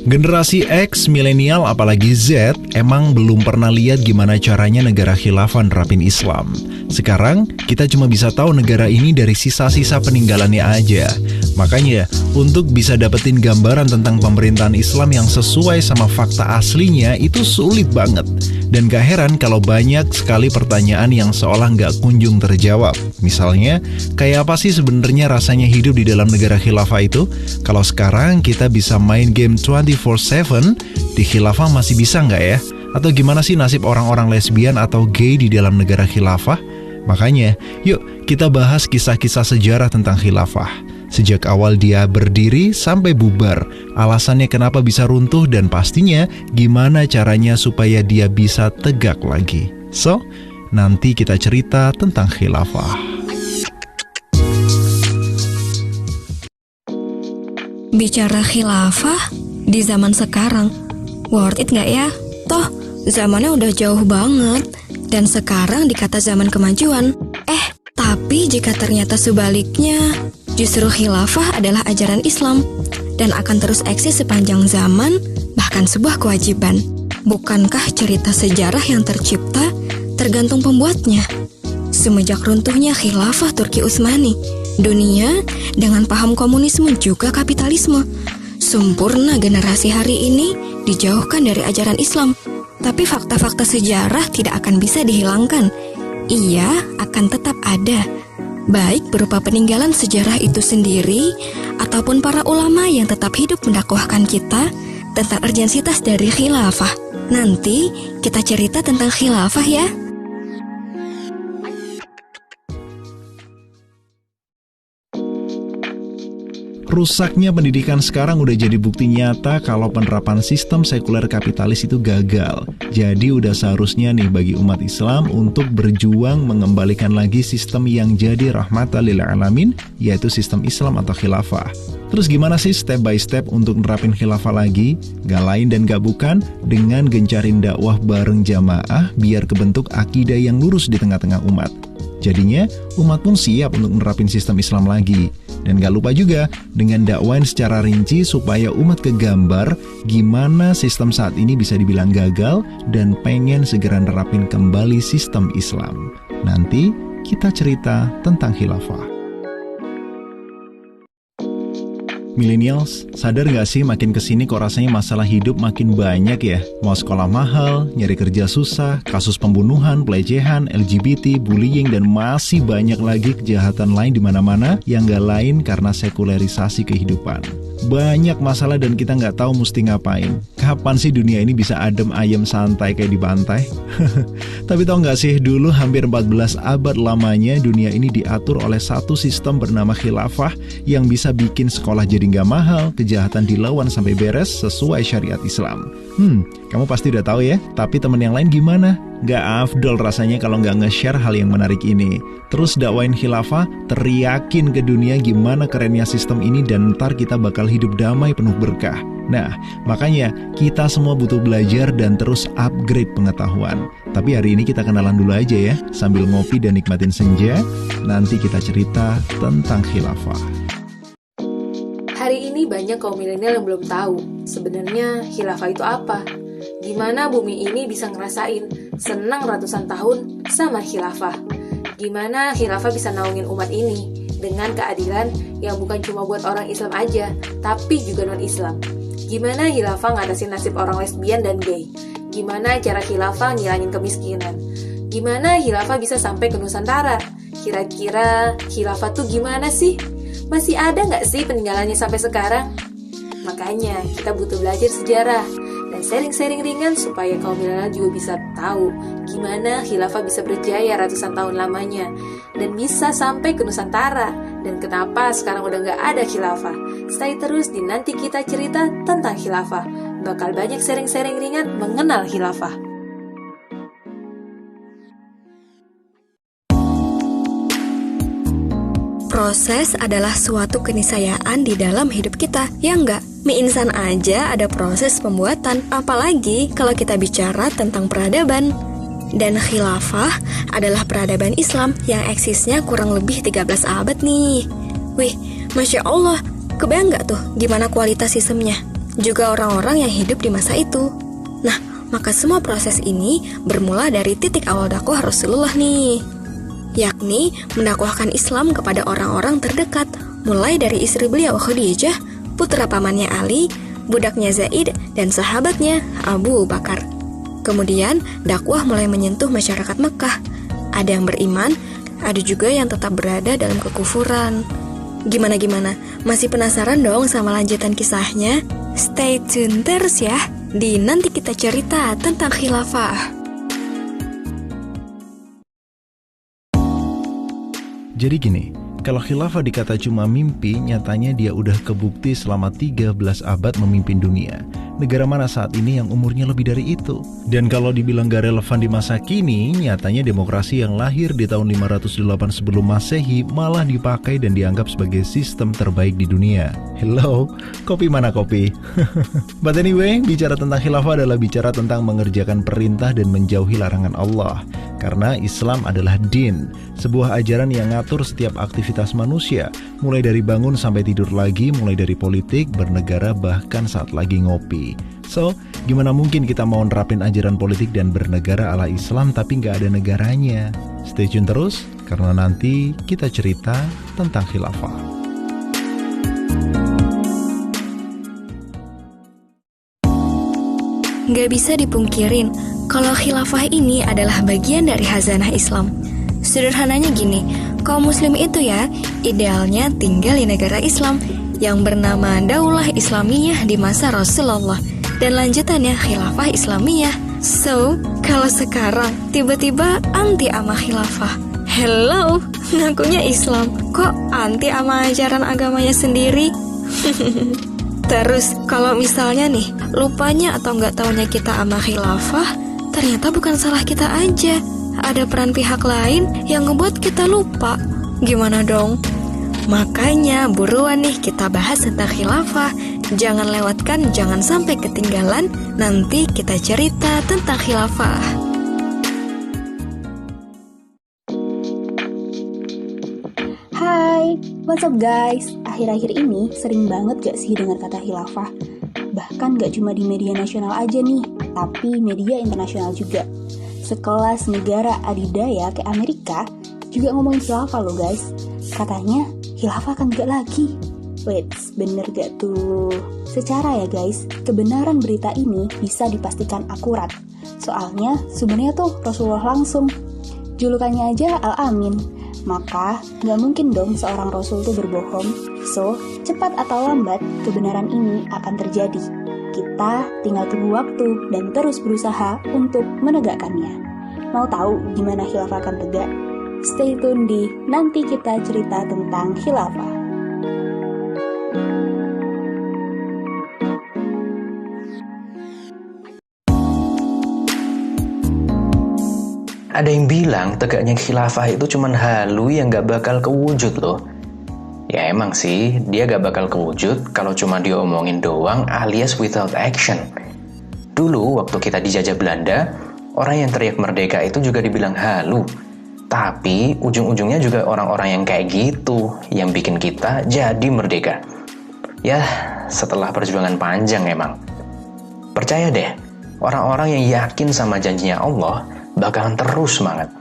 Generasi X, milenial, apalagi Z, emang belum pernah lihat gimana caranya negara khilafah nerapin Islam. Sekarang, kita cuma bisa tahu negara ini dari sisa-sisa peninggalannya aja. Makanya, untuk bisa dapetin gambaran tentang pemerintahan Islam yang sesuai sama fakta aslinya, itu sulit banget. Dan gak heran kalau banyak sekali pertanyaan yang seolah gak kunjung terjawab. Misalnya, kayak apa sih sebenarnya rasanya hidup di dalam negara khilafah itu? Kalau sekarang kita bisa main game 24/7, di khilafah masih bisa nggak ya? Atau gimana sih nasib orang-orang lesbian atau gay di dalam negara khilafah? Makanya, yuk kita bahas kisah-kisah sejarah tentang khilafah. Sejak awal dia berdiri sampai bubar, alasannya kenapa bisa runtuh dan pastinya gimana caranya supaya dia bisa tegak lagi. So, nanti kita cerita tentang khilafah. Bicara khilafah di zaman sekarang, worth it nggak ya? Toh, zamannya udah jauh banget, dan sekarang dikata zaman kemajuan. Tapi jika ternyata sebaliknya, justru khilafah adalah ajaran Islam, dan akan terus eksis sepanjang zaman, bahkan sebuah kewajiban. Bukankah cerita sejarah yang tercipta tergantung pembuatnya? Semenjak runtuhnya khilafah Turki Utsmani, dunia dengan paham komunisme juga kapitalisme. Sempurna generasi hari ini dijauhkan dari ajaran Islam. Tapi fakta-fakta sejarah tidak akan bisa dihilangkan. Ia akan tetap ada, baik berupa peninggalan sejarah itu sendiri, ataupun para ulama yang tetap hidup mendakwahkan kita tentang urgensitas dari khilafah. Nanti kita cerita tentang khilafah ya. Rusaknya pendidikan sekarang udah jadi bukti nyata kalau penerapan sistem sekuler kapitalis itu gagal. Jadi udah seharusnya nih bagi umat Islam untuk berjuang mengembalikan lagi sistem yang jadi rahmatan lil alamin, yaitu sistem Islam atau khilafah. Terus gimana sih step by step untuk nerapin khilafah lagi? Gak lain dan gak bukan dengan gencarin dakwah bareng jamaah biar kebentuk akidah yang lurus di tengah-tengah umat. Jadinya, umat pun siap untuk menerapin sistem Islam lagi. Dan gak lupa juga dengan dakwain secara rinci supaya umat kegambar gimana sistem saat ini bisa dibilang gagal dan pengen segera nerapin kembali sistem Islam. Nanti kita cerita tentang khilafah. Millennials, sadar gak sih makin kesini kok rasanya masalah hidup makin banyak ya? Mau sekolah mahal, nyari kerja susah, kasus pembunuhan, pelecehan, LGBT, bullying, dan masih banyak lagi kejahatan lain di mana-mana yang gak lain karena sekularisasi kehidupan. Banyak masalah dan kita nggak tahu mesti ngapain. Kapan sih dunia ini bisa adem ayem santai kayak di pantai? Tapi tahu nggak sih, dulu hampir 14 abad lamanya dunia ini diatur oleh satu sistem bernama khilafah yang bisa bikin sekolah jadi nggak mahal, kejahatan dilawan sampai beres sesuai syariat Islam. Kamu pasti udah tahu ya, tapi temen yang lain gimana? Gak afdol rasanya kalau nggak nge-share hal yang menarik ini. Terus dakwain khilafah, teriakin ke dunia gimana kerennya sistem ini dan ntar kita bakal hidup damai penuh berkah. Nah, makanya kita semua butuh belajar dan terus upgrade pengetahuan. Tapi hari ini kita kenalan dulu aja ya, sambil ngopi dan nikmatin senja. Nanti kita cerita tentang khilafah. Hari ini banyak kaum milenial yang belum tahu sebenarnya khilafah itu apa. Gimana bumi ini bisa ngerasain senang ratusan tahun sama khilafah. Gimana khilafah bisa naungin umat ini dengan keadilan yang bukan cuma buat orang Islam aja, tapi juga non-Islam. Gimana khilafah ngatasin nasib orang lesbian dan gay. Gimana cara khilafah ngilangin kemiskinan. Gimana khilafah bisa sampai ke Nusantara. Kira-kira khilafah tuh gimana sih? Masih ada nggak sih peninggalannya sampai sekarang? Makanya kita butuh belajar sejarah dan sharing-sharing ringan supaya kaum milenial juga bisa tahu gimana khilafah bisa berjaya ratusan tahun lamanya dan bisa sampai ke Nusantara, dan kenapa sekarang udah nggak ada khilafah. Stay terus di Nanti Kita Cerita Tentang Khilafah. Bakal banyak sharing-sharing ringan mengenal khilafah. Proses adalah suatu keniscayaan di dalam hidup kita, ya enggak? Mie instan aja ada proses pembuatan, apalagi kalau kita bicara tentang peradaban. Dan khilafah adalah peradaban Islam yang eksisnya kurang lebih 13 abad nih. Wih, Masya Allah, kebayang nggak tuh gimana kualitas sistemnya? juga orang-orang yang hidup di masa itu. Nah, maka semua proses ini bermula dari titik awal dakwah Rasulullah nih, yakni mendakwahkan Islam kepada orang-orang terdekat, mulai dari istri beliau Khadijah, putra pamannya Ali, budaknya Zaid, dan sahabatnya Abu Bakar. Kemudian, dakwah mulai menyentuh masyarakat Mekah. Ada yang beriman, ada juga yang tetap berada dalam kekufuran. Gimana? Masih penasaran dong sama lanjutan kisahnya? Stay tune terus ya, di nanti kita cerita tentang khilafah. Jadi gini, kalau khilafah dikata cuma mimpi, nyatanya dia udah kebukti selama 13 abad memimpin dunia. Negara mana saat ini yang umurnya lebih dari itu? Dan kalau dibilang gak relevan di masa kini, nyatanya demokrasi yang lahir di tahun 508 sebelum Masehi malah dipakai dan dianggap sebagai sistem terbaik di dunia. Hello, kopi mana kopi? But anyway, bicara tentang khilafah adalah bicara tentang mengerjakan perintah dan menjauhi larangan Allah. Karena Islam adalah din, sebuah ajaran yang ngatur setiap aktivitas manusia, mulai dari bangun sampai tidur lagi, mulai dari politik, bernegara, bahkan saat lagi ngopi. So, gimana mungkin kita mau nerapin ajaran politik dan bernegara ala Islam tapi nggak ada negaranya? Stay tune terus, karena nanti kita cerita tentang khilafah. Nggak bisa dipungkirin kalau khilafah ini adalah bagian dari khazanah Islam. Sederhananya gini, kaum muslim itu ya idealnya tinggal di negara Islam yang bernama Daulah Islamiyah di masa Rasulullah dan lanjutannya khilafah Islamiyah. So, kalau sekarang tiba-tiba anti sama khilafah, hello, ngakunya Islam, kok anti sama ajaran agamanya sendiri? Terus, kalau misalnya nih, lupanya atau nggak taunya kita sama khilafah, ternyata bukan salah kita aja. Ada peran pihak lain yang ngebuat kita lupa. Gimana dong? Makanya buruan nih kita bahas tentang khilafah. Jangan lewatkan, jangan sampai ketinggalan. Nanti kita cerita tentang khilafah. Hai, what's up guys? Akhir-akhir ini sering banget gak sih dengar kata khilafah? Bahkan gak cuma di media nasional aja nih, tapi media internasional juga. Sekelas negara adidaya kayak Amerika juga ngomongin khilafah loh guys. Katanya khilafah kan gak lagi. Wait, bener gak tuh? Secara ya guys, kebenaran berita ini bisa dipastikan akurat. Soalnya sebenarnya tuh Rasulullah langsung. Julukannya aja Al-Amin. Maka gak mungkin dong seorang Rasul tuh berbohong. So, cepat atau lambat kebenaran ini akan terjadi. Kita tinggal tunggu waktu dan terus berusaha untuk menegakkannya. Mau tahu gimana khilafah akan tegak? Stay tune di nanti kita cerita tentang khilafah. Ada yang bilang tegaknya khilafah itu cuman halu yang gak bakal kewujud loh. Ya emang sih, dia gak bakal kewujud kalau cuma diomongin doang alias without action. Dulu waktu kita dijajah Belanda, orang yang teriak merdeka itu juga dibilang halu. Tapi ujung-ujungnya juga orang-orang yang kayak gitu yang bikin kita jadi merdeka. Ya, setelah perjuangan panjang emang. Percaya deh, orang-orang yang yakin sama janjinya Allah bakalan terus semangat.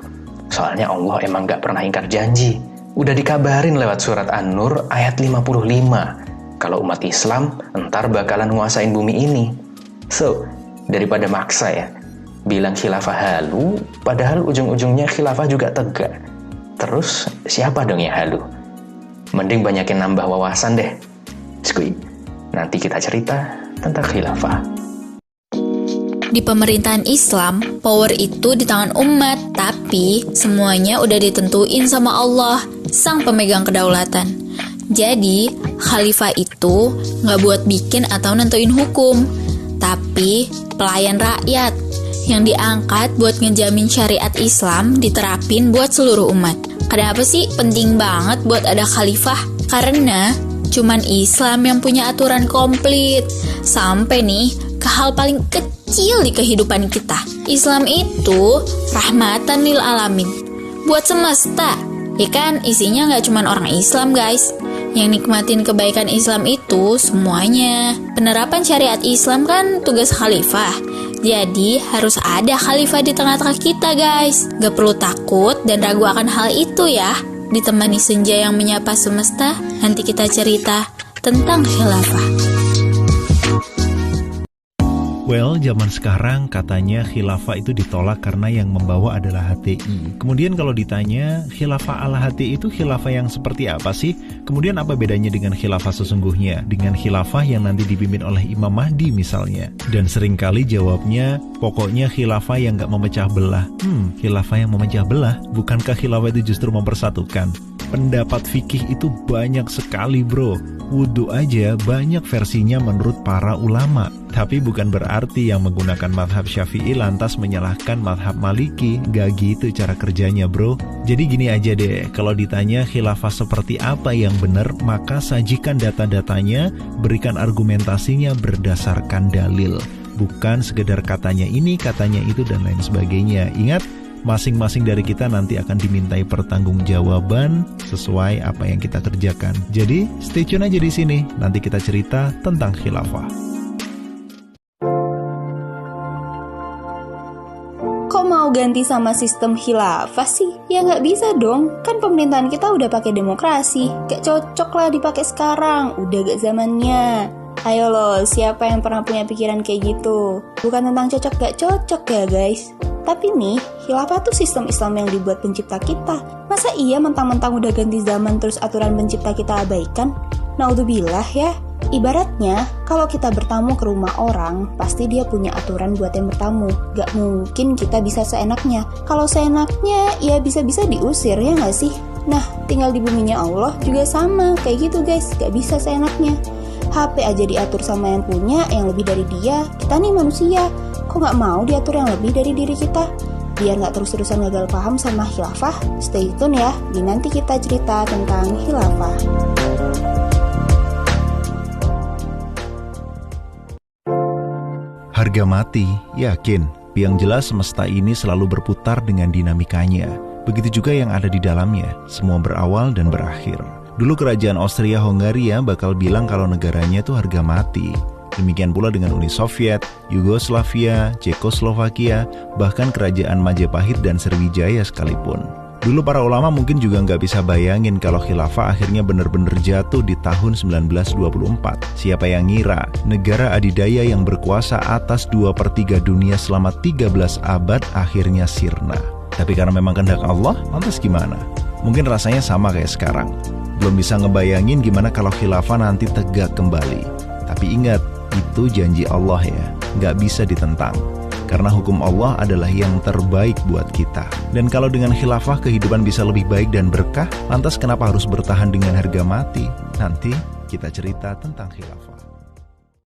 Soalnya Allah emang gak pernah ingkar janji. Udah dikabarin lewat surat An-Nur ayat 55 kalau umat Islam entar bakalan nguasain bumi ini. So, daripada maksa ya bilang khilafah halu, padahal ujung-ujungnya khilafah juga tegak. Terus siapa dong yang halu? Mending banyakin nambah wawasan deh. Skuy, nanti kita cerita tentang khilafah. Di pemerintahan Islam, power itu di tangan umat, tapi semuanya udah ditentuin sama Allah, sang pemegang kedaulatan. Jadi, khalifah itu nggak buat bikin atau nentuin hukum, tapi pelayan rakyat yang diangkat buat ngejamin syariat Islam diterapin buat seluruh umat. Kenapa sih penting banget buat ada khalifah? Karena cuman Islam yang punya aturan komplit, sampai nih ke hal paling kecil di kehidupan kita. Islam itu rahmatan lil alamin, buat semesta. Ya kan, isinya gak cuma orang Islam guys, Yang nikmatin kebaikan Islam itu semuanya. Penerapan syariat Islam kan tugas khalifah. Jadi harus ada khalifah di tengah-tengah kita guys. Gak perlu takut dan ragu akan hal itu ya. Ditemani senja yang menyapa semesta, nanti kita cerita tentang khilafah. Well, zaman sekarang katanya khilafah itu ditolak karena yang membawa adalah HTI. Kemudian kalau ditanya, khilafah ala HTI itu khilafah yang seperti apa sih? Kemudian apa bedanya dengan khilafah sesungguhnya? Dengan khilafah yang nanti dipimpin oleh Imam Mahdi misalnya? Dan seringkali jawabnya, pokoknya khilafah yang gak memecah belah. Khilafah yang memecah belah? Bukankah khilafah itu justru mempersatukan? Pendapat fikih itu banyak sekali bro. Wudhu aja banyak versinya menurut para ulama. Tapi bukan berarti yang menggunakan mazhab Syafi'i lantas menyalahkan mazhab Maliki. Gak gitu cara kerjanya bro. Jadi gini aja deh, kalau ditanya khilafah seperti apa yang benar, maka sajikan data-datanya, berikan argumentasinya berdasarkan dalil. Bukan sekedar katanya ini, katanya itu, dan lain sebagainya. Ingat, masing-masing dari kita nanti akan dimintai pertanggungjawaban sesuai apa yang kita kerjakan. Jadi, stay tune aja di sini. Nanti kita cerita tentang khilafah. Kok mau ganti sama sistem khilafah sih? Ya nggak bisa dong, kan pemerintahan kita udah pakai demokrasi. Gak cocok lah dipakai sekarang, udah gak zamannya. Ayo loh, siapa yang pernah punya pikiran kayak gitu? Bukan tentang cocok gak cocok ya guys. Tapi nih, khilafah tuh sistem Islam yang dibuat pencipta kita. Masa iya mentang-mentang udah ganti zaman terus aturan pencipta kita abaikan? Naudzubillah ya. Ibaratnya, kalau kita bertamu ke rumah orang, pasti dia punya aturan buat yang bertamu. Gak mungkin kita bisa seenaknya. Kalau seenaknya, ya bisa-bisa diusir, ya gak sih? Nah, tinggal di buminya Allah juga sama, kayak gitu guys. Gak bisa seenaknya. HP aja diatur sama yang punya, yang lebih dari dia. Kita nih manusia, kok gak mau diatur yang lebih dari diri kita? Biar gak terus-terusan gagal paham sama khilafah, stay tune ya, di nanti kita cerita tentang khilafah. Harga mati, yakin. Yang jelas semesta ini selalu berputar dengan dinamikanya. Begitu juga yang ada di dalamnya, semua berawal dan berakhir. Dulu kerajaan Austria-Hongaria bakal bilang kalau negaranya itu harga mati. Demikian pula dengan Uni Soviet, Yugoslavia, Cekoslovakia, bahkan kerajaan Majapahit dan Sriwijaya sekalipun. Dulu para ulama mungkin juga nggak bisa bayangin kalau khilafah akhirnya benar-benar jatuh di tahun 1924. Siapa yang ngira negara adidaya yang berkuasa atas 2/3 dunia selama 13 abad akhirnya sirna. Tapi karena memang kehendak Allah, lantas gimana? Mungkin rasanya sama kayak sekarang. Belum bisa ngebayangin gimana kalau khilafah nanti tegak kembali. Tapi ingat, itu janji Allah ya, nggak bisa ditentang. Karena hukum Allah adalah yang terbaik buat kita. Dan kalau dengan khilafah kehidupan bisa lebih baik dan berkah, lantas kenapa harus bertahan dengan harga mati? Nanti kita cerita tentang khilafah.